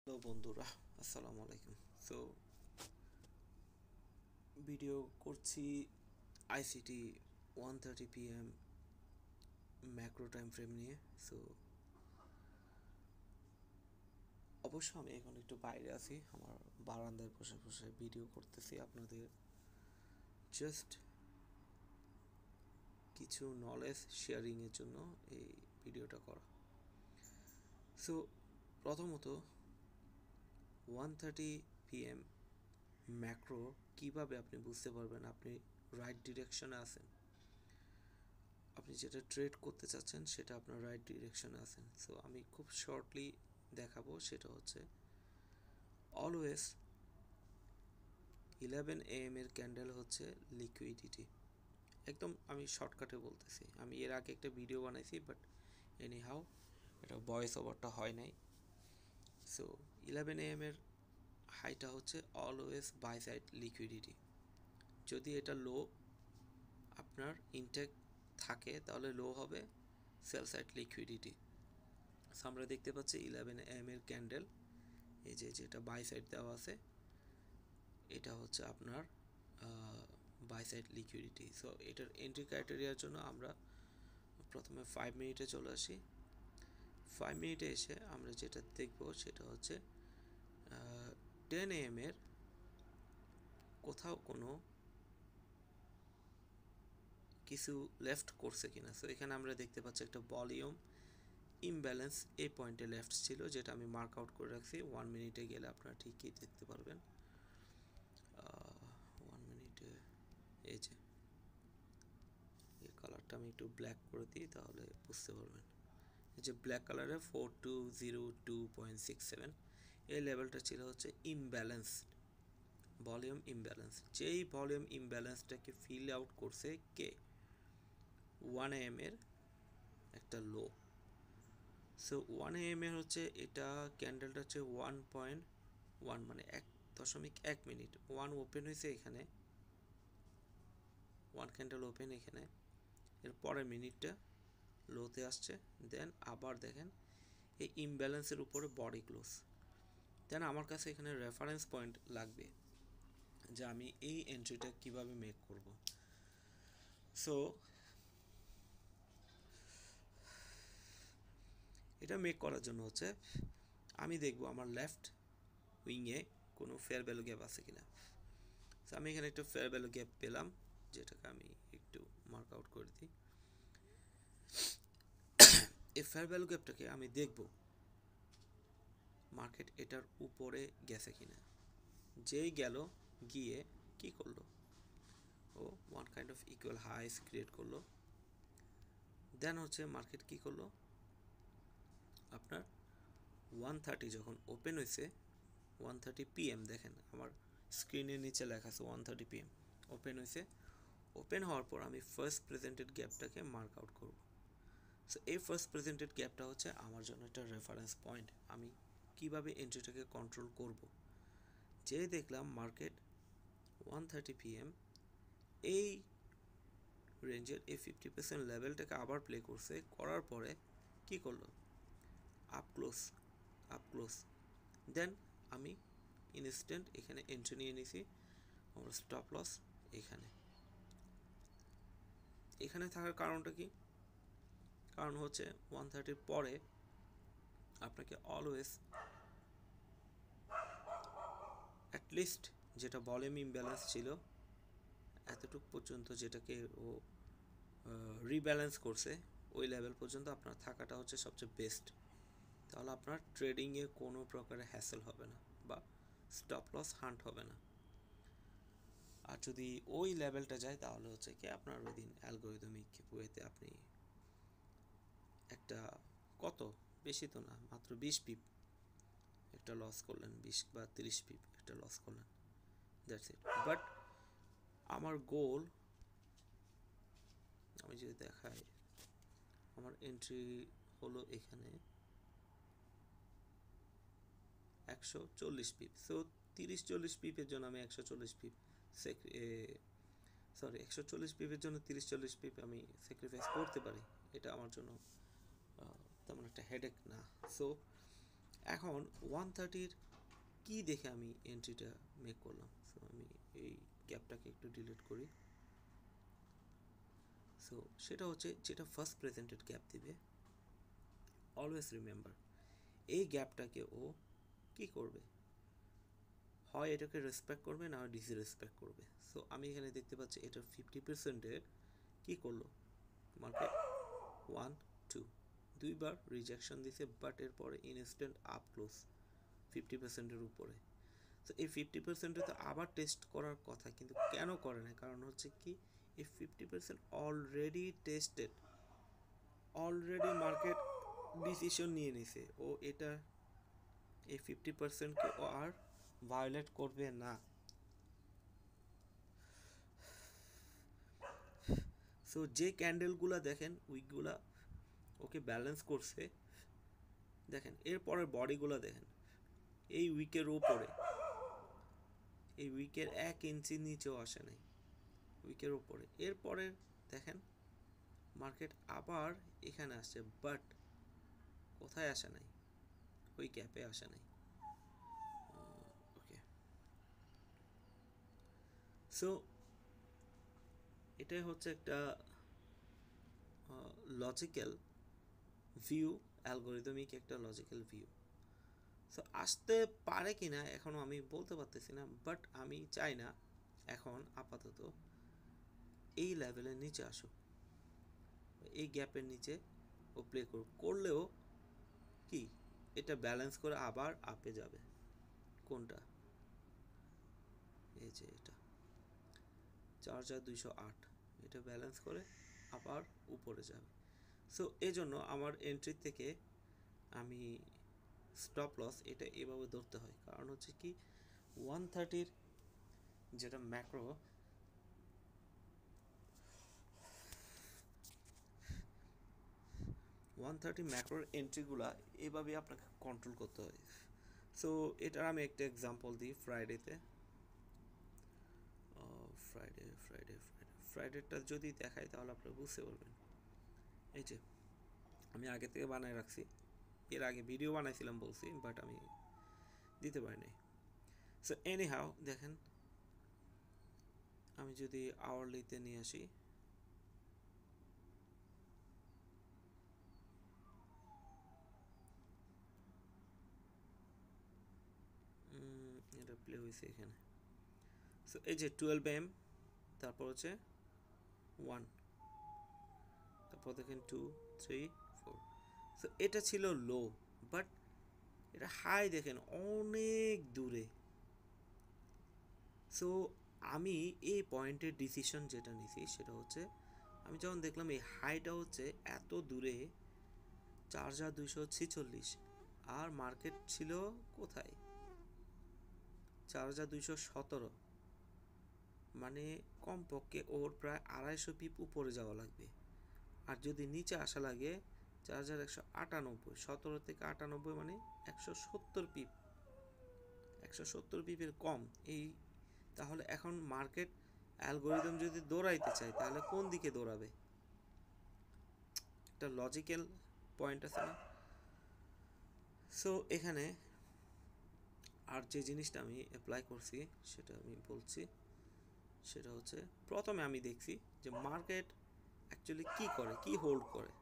Hello বন্ধুরা, আসসালামু আলাইকুম। সো ভিডিও করছি ICT 1:30 PM macro time frame নিয়ে। সো অবশ্য আমি এখন একটু বাইরে আছি, আমার বারান্দায় বসে বসে ভিডিও করতেছি আপনাদের জাস্ট কিছু নলেজ শেয়ারিংয়ের জন্য এই ভিডিওটা করা। সো প্রথমত 1:30 PM ম্যাক্রো কিভাবে আপনি বুঝতে পারবেন আপনি রাইট ডিরেকশনে আছেন, আপনি যেটা ট্রেড করতে চাচ্ছেন সেটা আপনার রাইট ডিরেকশনে আছেন। সো আমি খুব শর্টলি দেখাবো, সেটা হচ্ছে অলওয়েজ 11 AM এর ক্যান্ডেল হচ্ছে লিকুইডিটি। একদম আমি শর্টকাটে বলতেছি, আমি এর আগে একটা ভিডিও বানাইছি, বাট এনি হাউ এটা ভয়েস ওভারটা হয় নাই। সো 11 AM এর হাইটা হচ্ছে অলওয়েজ বাই সাইড লিকুইডিটি। যদি এটা লো আপনার ইনটেক থাকে তাহলে লো হবে সেল সাইড লিকুইডিটি। সো আমরা দেখতে পাচ্ছি 11 AM এর ক্যান্ডেল, এই যে যেটা বাই সাইড দেওয়া আছে এটা হচ্ছে আপনার বাই সাইড লিকুইডিটি। সো এটার এন্ট্রি ক্রাইটেরিয়ার জন্য আমরা প্রথমে 5 মিনিটে চলে আসি। 5 মিনিটে এসে আমরা যেটা দেখব সেটা হচ্ছে 10 AM এর কোথাও কোনো কিছু লেফট করছে কিনা। সো এখানে আমরা দেখতে পাচ্ছি একটা ভলিউম ইমব্যালেন্স এই পয়েন্টে লেফট ছিল, যেটা আমি মার্ক আউট করে রাখছি। 1 মিনিটে গেলে আপনারা ঠিকই দেখতে পারবেন। 1 মিনিটে এই যে এই কালারটা আমি একটু ব্ল্যাক করে দিই, তাহলে বুঝতে পারবেন। এই যে ব্ল্যাক কালারে 4202.67 এই লেভেলটা ছিল হচ্ছে ইমব্যালেন্স, ভলিউম ইমব্যালেন্স। যেই ভলিউম ইমব্যালেন্সটাকে ফিল আউট করছে কে 1 AM এর একটা লো। সো 1 AM এর হচ্ছে এটা ক্যান্ডেলটা হচ্ছে 1.1 মানে 1.1 মিনিট। 1 ওপেন হয়েছে এখানে, 1 ক্যান্ডেল ওপেন এখানে, এর পরের মিনিটটা লোতে আসছে, দেন আবার দেখেন এই ইমব্যালেন্সের উপরে বডি ক্লোজ। দেন আমার কাছে এখানে রেফারেন্স পয়েন্ট লাগবে যে আমি এই এন্ট্রিটা কিভাবে মেক করব। সো এটা মেক করার জন্য হচ্ছে আমি দেখব আমার লেফট উইংয়ে কোনো ফেয়ার ভ্যালু গ্যাপ আছে কিনা। সো আমি এখানে একটু ফেয়ার ভ্যালু গ্যাপ পেলাম, যেটাকে আমি একটু মার্ক আউট করে দিই। এই ফেয়ার ভ্যালু গ্যাপটাকে আমি দেখব মার্কেট এটার উপরে গেছে কিনা। যেই গেল, গিয়ে কি করলো, ও ওয়ান কাইন্ড অফ ইকুয়াল হাইস ক্রিয়েট করলো। দেন হচ্ছে মার্কেট কি করলো, আপনার 1:30 যখন ওপেন হয়েছে, 1:30 PM দেখেন আমার স্ক্রিনের নিচে লেখা আছে 1:30 PM ওপেন হয়েছে। ওপেন হওয়ার পর আমি ফার্স্ট প্রেজেন্টেড গ্যাপটাকে মার্ক আউট করব। সো এই ফার্স্ট প্রেজেন্টেড গ্যাপটা হচ্ছে আমার জন্য একটা রেফারেন্স পয়েন্ট, আমি কিভাবে এন্ট্রিটাকে কন্ট্রোল করব। যে দেখলাম মার্কেট 1:30 PM এই রেঞ্জের এই 50% লেভেলটাকে আবার প্লে করছে, করার পরে কি করলো, আপ ক্লোজ, আপ ক্লোজ। দেন আমি ইনস্ট্যান্ট এখানে এন্ট্রি নিয়ে নিছি। আমার স্টপ লস এখানে, এখানে থাকার কারণটা কি, কারণ হচ্ছে 1:30 পরে আপনাকে অলওয়েজ অ্যাটলিস্ট যেটা ভলিউম ইমব্যালেন্স ছিল এতটুকু পর্যন্ত, যেটাকে ও রিব্যালেন্স করছে, ওই লেভেল পর্যন্ত আপনার থাকাটা হচ্ছে সবচেয়ে বেস্ট। তাহলে আপনার ট্রেডিংয়ে কোনো প্রকারের হ্যাসেল হবে না বা স্টপ লস হান্ট হবে না। আর যদি ওই লেভেলটা যায় তাহলে হচ্ছে কি আপনার ওই দিন অ্যালগোরিদমিক ওয়েতে আপনি একটা, কত বেশি তো না, মাত্র 20 পিপ একটা লস করলেন, 20 বা 30 পিপ একটা লস করলেন, দ্যাটস ইট। বাট আমার গোল, আমি যদি দেখাই, আমার এন্ট্রি হলো এখানে 140 পিপ। সো 30-40 পিপের জন্য আমি 140 পিপ সরি 140 পিপের জন্য 30-40 পিপ আমি স্যাক্রিফাইস করতে পারি, এটা আমার জন্য তেমন একটা হেডেক না। সো এখন 130 কি দেখে আমি এন্ট্রিটা মেক করলাম? সো আমি এই গ্যাপটাকে একটু ডিলিট করি। সো সেটা হচ্ছে যেটা ফার্স্ট প্রেজেন্টেড গ্যাপ দিবে, অলওয়েজ রিমেম্বার এই গ্যাপটাকে ও কি করবে, হয় এটাকে রেসপেক্ট করবে না হয় ডিসরেসপেক্ট করবে। সো আমি এখানে দেখতে পাচ্ছি এটার 50%-এর কী করলো মার্কেট, 1 2 দুইবার রিজেকশন দিছে, বাট এরপরে ইনস্ট্যান্ট আপ ক্লোজ 50%-এর উপরে। তো এই 50%-এ তো আবার টেস্ট করার কথা, কিন্তু কেন করে না? কারণ হচ্ছে কি, এই 50% already tested, already market decision নিয়ে নিছে ও এটা এই 50%কে ও আর ভায়োলেট করবে না। সো যে ক্যান্ডেলগুলা দেখেন উইকগুলা ওকে ব্যালেন্স করছে, দেখেন এরপরের বডিগুলো দেখেন, এই উইকের উপরে, এই উইকের 1 ইঞ্চি নিচেও আসে নাই, উইকের উপরে। এরপরে দেখেন মার্কেট আবার এখানে আসছে, বাট কোথায় আসে নাই? ওই গ্যাপে আসে নাই। ওকে, সো এটাই হচ্ছে একটা লজিক্যাল ভিউ, অ্যালগোরিদমিক একটা লজিক্যাল ভিউ। সো আসতে পারে কি না এখনও আমি বলতে পারতেছি না, বাট আমি চাই না এখন আপাতত এই লেভেলের নিচে আসুক, এই গ্যাপের নিচে ও প্লে করলেও কি এটা ব্যালেন্স করে আবার আপে যাবে। কোনটা? এই যে এটা 4208, এটা ব্যালেন্স করে আবার উপরে যাবে। সো এই জন্য আমার এন্ট্রি থেকে আমি স্টপ লস এটা এভাবে ধরতে হয়, কারণ হচ্ছে কি 130 যেটা ম্যাক্রো, 130 ম্যাক্রোর এন্ট্রিগুলা এভাবে আপনাকে কন্ট্রোল করতে হয়। সো এটার আমি একটা এক্সাম্পল দিই ফ্রাইডেতে। ফ্রাইডেটা যদি দেখাই তাহলে আপনারা বুঝতে পারবেন। এই যে আমি আগে থেকে বানায় রাখছি, এর আগে ভিডিও বানাইছিলাম বলছি, বাট আমি দিতে পারি নাই। সো এনি হাউ দেখেন, আমি যদি আওয়ারলিতে নিয়ে আসি, এটা প্লে হয়েছে এখানে। সো এই যে 12 AM, তারপর হচ্ছে 1, তারপর দেখেন 2 3 4। সো এটা ছিল লো, বাট এটা হাই দেখেন অনেক দূরে। সো আমি এই পয়েন্টের ডিসিশন যেটা নিছি সেটা হচ্ছে, আমি যখন দেখলাম এই হাইটা হচ্ছে এত দূরে 4246, আর মার্কেট ছিল কোথায় 4217, মানে কমপক্ষে ওর প্রায় 250 পিপ উপরে যাওয়া লাগবে। আর যদি নিচে আসা লাগে 4198, 17 থেকে 98 মানে 170 পিপ, 170 পিপের কম। এই তাহলে এখন মার্কেট অ্যালগোরিদম যদি দৌড়াইতে চায় তাহলে কোন দিকে দৌড়াবে? একটা লজিক্যাল পয়েন্ট আছে না? সো এখানে আর যে জিনিসটা আমি অ্যাপ্লাই করছি সেটা আমি বলছি, সেটা হচ্ছে প্রথমে আমি দেখছি যে মার্কেট অ্যাকচুয়ালি কি করে, কি হোল্ড করে,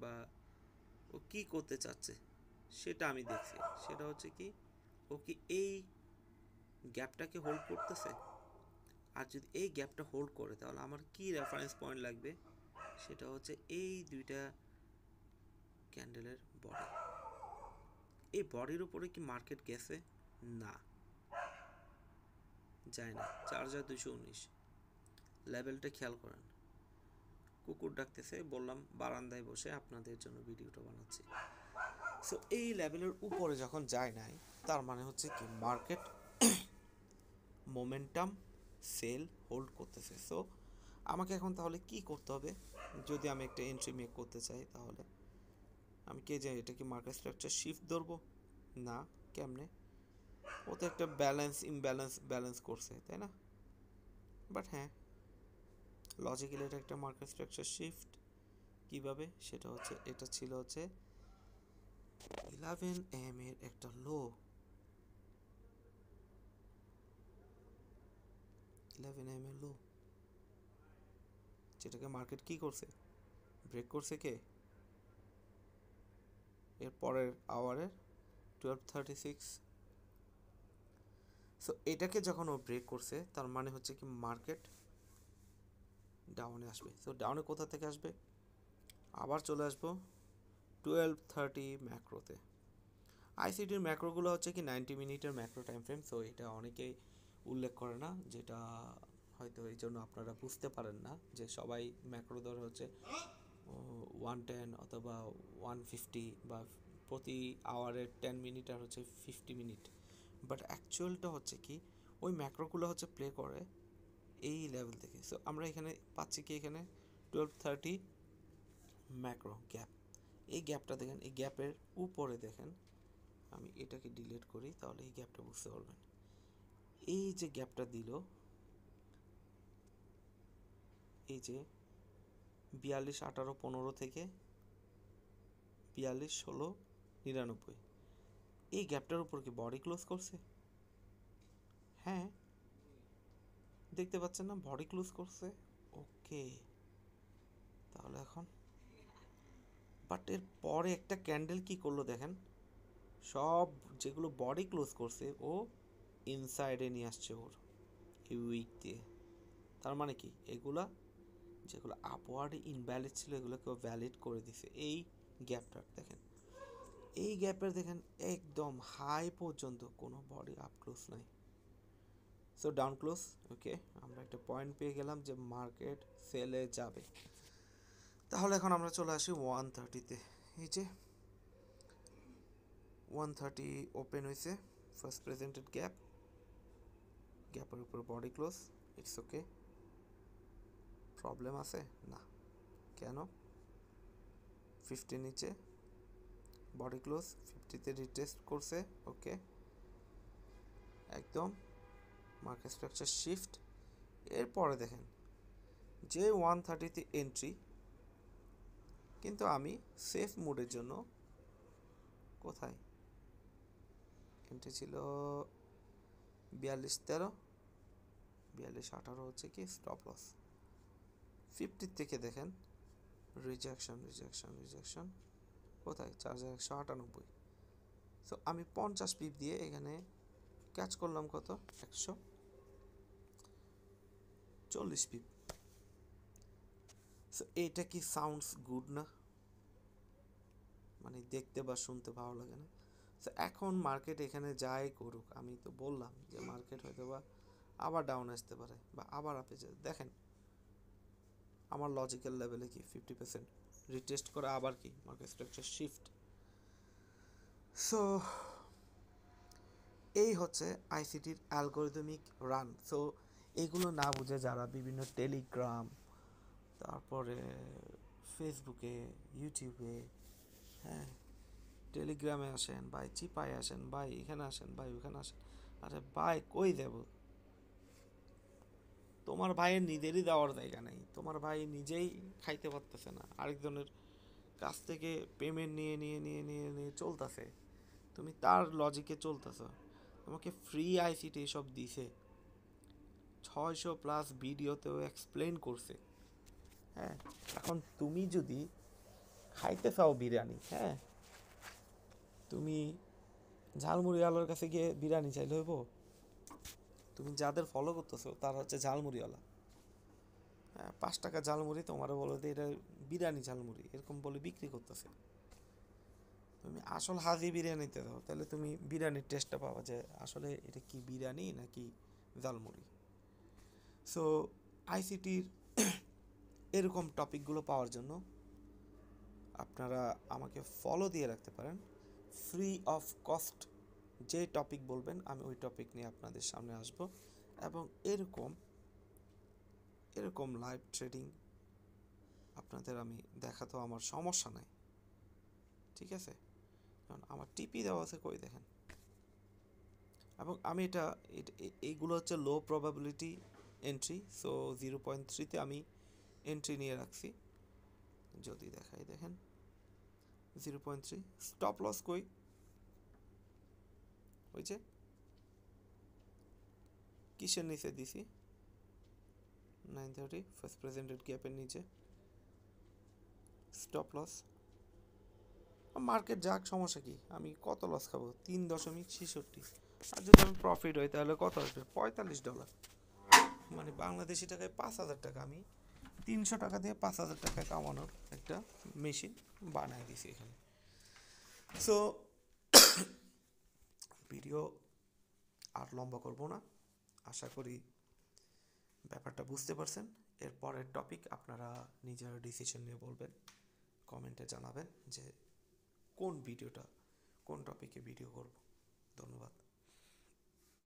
বা ও কি করতে চাচ্ছে সেটা আমি দেখছি। সেটা হচ্ছে কি, ও কি এই গ্যাপটাকে হোল্ড করতেছে? আর যদি এই গ্যাপটা হোল্ড করে তাহলে আমার কি রেফারেন্স পয়েন্ট লাগবে? সেটা হচ্ছে এই দুইটা ক্যান্ডেলের বডি। এই বডির উপরে কি মার্কেট গেছে? না, যায় না। 4219 লেভেলটা খেয়াল করেন, কুকুর ডাকতেছে, বললাম বারান্দায় বসে আপনাদের জন্য ভিডিওটা বানাচ্ছি। সো এই লেভেলের উপরে যখন যায় নাই, তার মানে হচ্ছে কি মার্কেট মোমেন্টাম সেল হোল্ড করতেছে। সো আমাকে এখন তাহলে কি করতে হবে যদি আমি একটা এন্ট্রি মেক করতে চাই? তাহলে আমি কে যাই, এটা কি মার্কেট স্ট্রাকচার শিফট ধরবো? না, কেমনে? ও তো একটা ব্যালেন্স করছে, তাই না? বাট হ্যাঁ, লজিক্যালি এটা একটা মার্কেট স্ট্রাকচার শিফট। কিভাবে? সেটা হচ্ছে এটা ছিল হচ্ছে 11 AM এর একটা লো, 11 AM এর লো, যেটাকে মার্কেট কি করছে, ব্রেক করছে কে, এর পরের আওয়ারের 12:36। সো এটাকে যখন ও ব্রেক করছে তার মানে হচ্ছে কি মার্কেট ডাউনে আসবে। সো ডাউনে কোথা থেকে আসবে, আবার চলে আসবো 12:30 ম্যাক্রোতে। আইসিটির ম্যাক্রোগুলো হচ্ছে কি 90 মিনিটের ম্যাক্রো টাইম ফ্রেম। সো এটা অনেকেই উল্লেখ করে না, যেটা হয়তো এই জন্য আপনারা বুঝতে পারেন না যে সবাই ম্যাক্রো ধরে হচ্ছে 110 অথবা 150 বা প্রতি আওয়ারের 10 মিনিট আর হচ্ছে 50 মিনিট। বাট অ্যাকচুয়ালটা হচ্ছে কি ওই ম্যাক্রোগুলো হচ্ছে প্লে করে এই লেভেল থেকে। সো আমরা এখানে পাচ্ছি কি, এখানে 12:30 ম্যাক্রো গ্যাপ, এই গ্যাপটা দেখেন, এই গ্যাপের উপরে দেখেন, আমি এটাকে ডিলিট করি তাহলে এই গ্যাপটা বুঝতে পারবেন। এই যে গ্যাপটা দিল, এই যে 42-18-15 থেকে 42-16-99, এই গ্যাপটার উপর কি বডি ক্লোজ করছে? হ্যাঁ, দেখতে পাচ্ছেন না, বডি ক্লোজ করছে। ওকে, তাহলে এখন বাট এর পরে একটা ক্যান্ডেল কি করলো দেখেন, সব যেগুলো বডি ক্লোজ করছে ও ইনসাইডে নিয়ে আসছে ওর এই উইক দিয়ে। তার মানে কি এগুলা যেগুলো আপওয়ার্ডে ইনভ্যালিড ছিল এগুলোকে ভ্যালিড করে দিছে এই গ্যাপটার। দেখেন এই গ্যাপের দেখেন একদম হাই পর্যন্ত কোনো বডি আপ ক্লোজ নাই, সো ডাউন ক্লোজ। ওকে, আমরা একটা পয়েন্ট পেয়ে গেলাম যে মার্কেট সেলে যাবে। তাহলে এখন আমরা চলে আসি 130-তে। এই যে 130 ওপেন হয়েছে, ফার্স্ট প্রেজেন্টেড গ্যাপ, গ্যাপের উপর body close, it's okay. Problem আছে না, কেন? 50 নিচে বডি ক্লোজ, 50-তে রিটেস্ট করছে, ওকে একদম মার্কেট স্ট্রাকচার শিফট। এরপরে দেখেন যে 130-তে এন্ট্রি, কিন্তু আমি সেফ মুডের জন্য কোথায় এন্ট্রি ছিল 42-13, 42-18 হচ্ছে কি স্টপ লস। 50 থেকে দেখেন রিজেকশন রিজেকশন রিজেকশন, কোথায় 4198। সো আমি 50 পিপ দিয়ে এখানে ক্যাচ করলাম কত, 140 পিপ। সো এইটা কি সাউন্ডস গুড না, মানে দেখতে বা শুনতে ভালো লাগে না? সো এখন মার্কেট এখানে যাই করুক, আমি তো বললাম যে মার্কেট হয়তো বা আবার ডাউন আসতে পারে বা আবার আপে যায়। দেখেন আমার লজিক্যাল লেভেলে কি 50% রিটেস্ট করে আবার কি মার্কেট স্ট্রাকচার শিফট। সো এই হচ্ছে আইসিটির অ্যালগোরিদমিক রান। সো এগুলো না বুঝে যারা বিভিন্ন টেলিগ্রাম, তারপরে ফেসবুকে, ইউটিউবে, হ্যাঁ টেলিগ্রামে আসেন ভাই, চিপায় আসেন ভাই, এখানে আসেন ভাই, ওখানে আসেন, আরে ভাই কই দেব? তোমার ভাইয়ের নিজেরই দেওয়ার জায়গা নেই, তোমার ভাই নিজেই খাইতে পারতেছে না, আরেকজনের কাছ থেকে পেমেন্ট নিয়ে নিয়ে নিয়ে নিয়ে নিয়ে চলতেছে, তুমি তার লজিকে চলতেছ। তোমাকে ফ্রি আইসিটি এসব দিছে, 600+ ভিডিওতেও এক্সপ্লেন করছে। হ্যাঁ, এখন তুমি যদি খাইতে চাও বিরিয়ানি, হ্যাঁ তুমি ঝালমুড়িওয়ালার কাছে গিয়ে বিরিয়ানি চাইলে হইব? তুমি যাদের ফলো করতেছো তারা হচ্ছে ঝালমুড়িওয়ালা, হ্যাঁ 5 টাকা ঝালমুড়ি তোমার বলো যে এটা বিরিয়ানি ঝালমুড়ি এরকম বলে বিক্রি করতেছে। তুমি আসল হাজি বিরিয়ানিতে দাও, তাহলে তুমি বিরিয়ানির টেস্টটা পাবা যে আসলে এটা কি বিরিয়ানি নাকি ঝালমুড়ি। সো আইসিটির এরকম টপিকগুলো পাওয়ার জন্য আপনারা আমাকে ফলো দিয়ে রাখতে পারেন। ফ্রি অফ কস্ট যে টপিক বলবেন আমি ওই টপিক নিয়ে আপনাদের সামনে আসব, এবং এরকম এরকম লাইভ ট্রেডিং আপনাদের আমি দেখাতেও আমার সমস্যা নাই, ঠিক আছে? কারণ আমার টিপি দেওয়া আছে, কই দেখেন। এবং আমি এইগুলো হচ্ছে লো প্রবাবিলিটি এন্ট্রি, সো 0.3-তে আমি এন্ট্রি নিয়ে রাখছি। যদি দেখাই দেখেন 0.3। স্টপ লস কই? ওই যে কিসের নিচে দিছি? 930 ফার্স্ট প্রেজেন্টেড গ্যাপের নিচে স্টপ লস। মার্কেট যাক, সমস্যা কি? আমি কত লস খাবো? 3.66। আর যদি আমি প্রফিট হয় তাহলে কত আসবে? $45। মানে বাংলাদেশি টাকায় 5,000 টাকা। আমি 300 টাকা দিয়ে 5,000 টাকায় কামানোর একটা মেশিন বানাই দিছি এখানে। সো ভিডিও আর লম্বা করব না, আশা করি ব্যাপারটা বুঝতে পারছেন। এর পরের টপিক আপনারা নিজেরা ডিসিশন নিয়ে বলবেন, কমেন্টে জানাবেন যে কোন টপিকে ভিডিও করব। ধন্যবাদ।